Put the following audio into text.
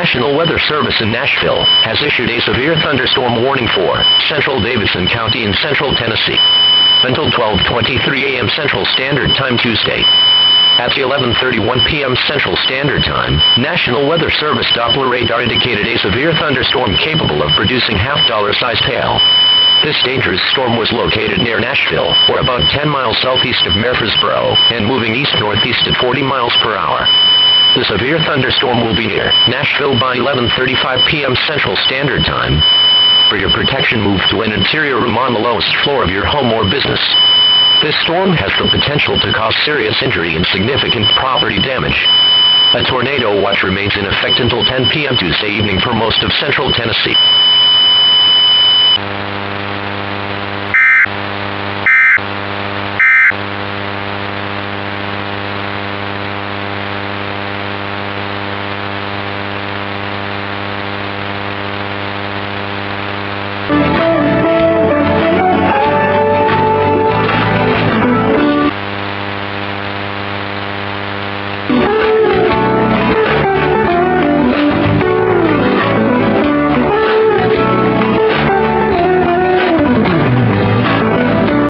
National Weather Service in Nashville has issued a severe thunderstorm warning for central Davidson County in central Tennessee until 12:23 a.m. Central Standard Time Tuesday. At 11:31 p.m. Central Standard Time, National Weather Service Doppler radar indicated a severe thunderstorm capable of producing half-dollar-sized hail. This dangerous storm was located near Nashville, or about 10 miles southeast of Murfreesboro, and moving east-northeast at 40 miles per hour. The severe thunderstorm will be near Nashville by 11:35 p.m. Central Standard Time. For your protection, move to an interior room on the lowest floor of your home or business. This storm has the potential to cause serious injury and significant property damage. A tornado watch remains in effect until 10 p.m. Tuesday evening for most of central Tennessee.